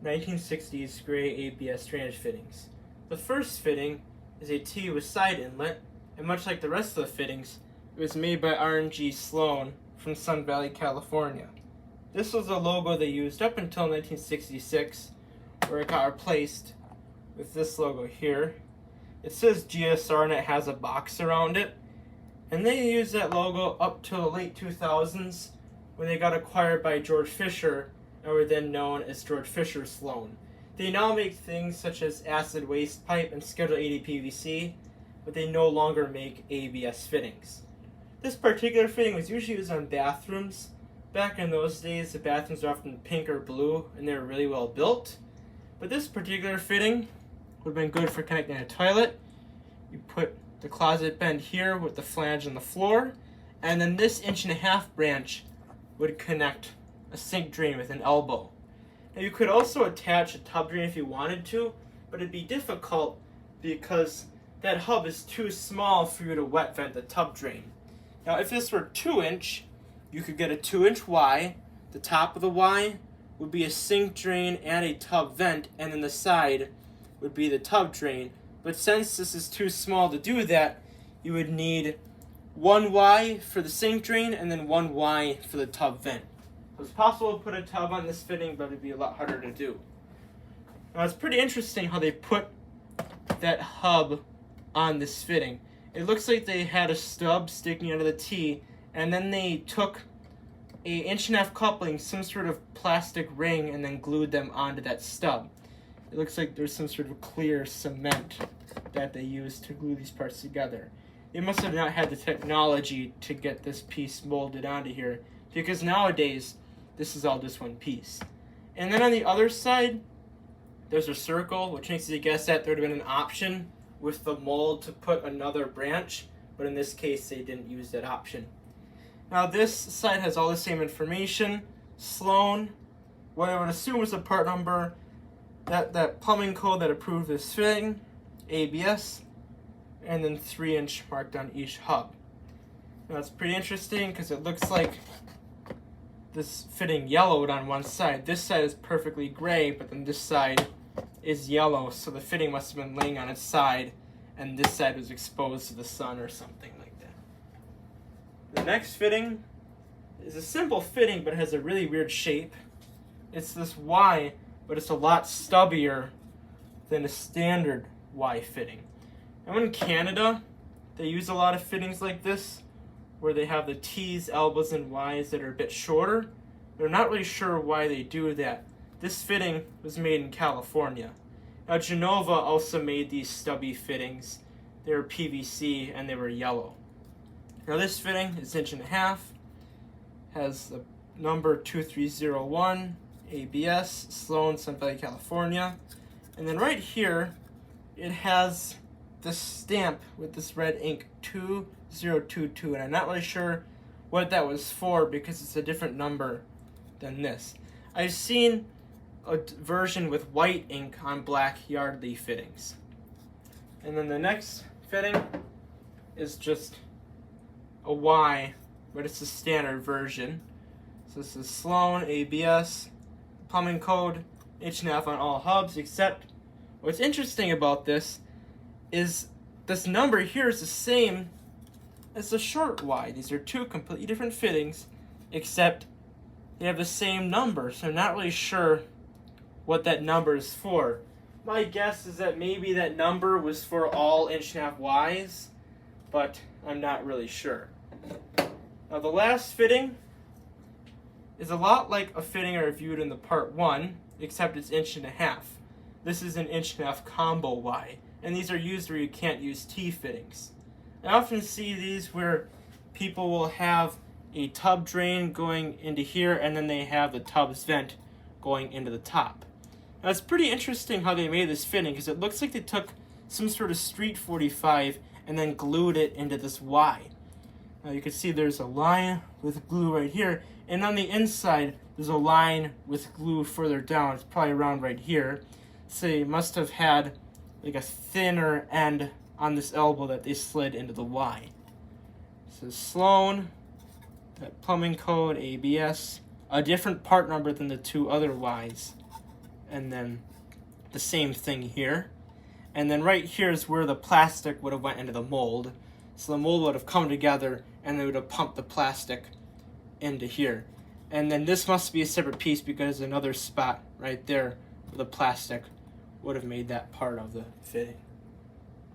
1960s gray ABS drainage fittings. The first fitting is a T with side inlet, and much like the rest of the fittings, it was made by R&G Sloane from Sun Valley, California. This was the logo they used up until 1966, where it got replaced with this logo here. It says GSR and it has a box around it, and they used that logo up till the late 2000s when they got acquired by George Fisher and were then known as George Fisher Sloane. They now make things such as acid waste pipe and Schedule 80 PVC, but they no longer make ABS fittings. This particular fitting was usually used on bathrooms. Back in those days, the bathrooms were often pink or blue, and they were really well built. But this particular fitting would have been good for connecting a toilet. You put the closet bend here with the flange on the floor, and then this 1.5-inch branch would connect a sink drain with an elbow. Now you could also attach a tub drain if you wanted to, but it'd be difficult because that hub is too small for you to wet vent the tub drain. Now if this were 2-inch, you could get a 2-inch Y. The top of the Y would be a sink drain and a tub vent, and then the side would be the tub drain. But since this is too small to do that, you would need 1 Y for the sink drain and then 1 Y for the tub vent. So it's possible to put a tub on this fitting, but it'd be a lot harder to do. Now it's pretty interesting how they put that hub on this fitting. It looks like they had a stub sticking out of the T, and then they took a 1.5-inch coupling, some sort of plastic ring, and then glued them onto that stub. It looks like there's some sort of clear cement that they used to glue these parts together. They must have not had the technology to get this piece molded onto here, because nowadays this is all just one piece. And then on the other side, there's a circle, which makes you guess that there would have been an option with the mold to put another branch, but in this case they didn't use that option. Now this side has all the same information. Sloane, what I would assume was the part number, that plumbing code that approved this fitting, ABS, and then 3-inch marked on each hub. Now it's pretty interesting because it looks like this fitting yellowed on one side. This side is perfectly gray, but then this side is yellow, so the fitting must have been laying on its side and this side was exposed to the sun or something like that. The next fitting is a simple fitting, but it has a really weird shape. It's this Y, but it's a lot stubbier than a standard Y fitting. Now in Canada, they use a lot of fittings like this, where they have the T's, elbows, and Y's that are a bit shorter. They're not really sure why they do that. This fitting was made in California. Now Genova also made these stubby fittings. They were PVC and they were yellow. Now this fitting is 1.5 inch, has the number 2301, ABS, Sloane, Sun Valley, California. And then right here, it has this stamp with this red ink, 2022, and I'm not really sure what that was for because it's a different number than this. I've seen a version with white ink on black Yardley fittings. And then the next fitting is just a Y, but it's a standard version. So this is Sloane, ABS, plumbing code, 1.5 on all hubs, except what's interesting about this is this number here is the same as the short Y. These are two completely different fittings, except they have the same number, so I'm not really sure what that number is for. My guess is that maybe that number was for all 1.5 Ys, but I'm not really sure. Now the last fitting is a lot like a fitting I reviewed in the part 1, except it's 1.5 inch. This is an 1.5 inch combo Y, and these are used where you can't use T fittings. I often see these where people will have a tub drain going into here, and then they have the tub's vent going into the top. Now it's pretty interesting how they made this fitting, because it looks like they took some sort of Street 45 and then glued it into this Y. Now you can see there's a line with glue right here, and on the inside there's a line with glue further down. It's probably around right here. So they must have had like a thinner end on this elbow that they slid into the Y. This is Sloane, that plumbing code, ABS, a different part number than the two other Ys. and then the same thing here. And then right here is where the plastic would have went into the mold. So the mold would have come together, and they would have pumped the plastic into here. And then this must be a separate piece because there's another spot right there where the plastic would have made that part of the fitting.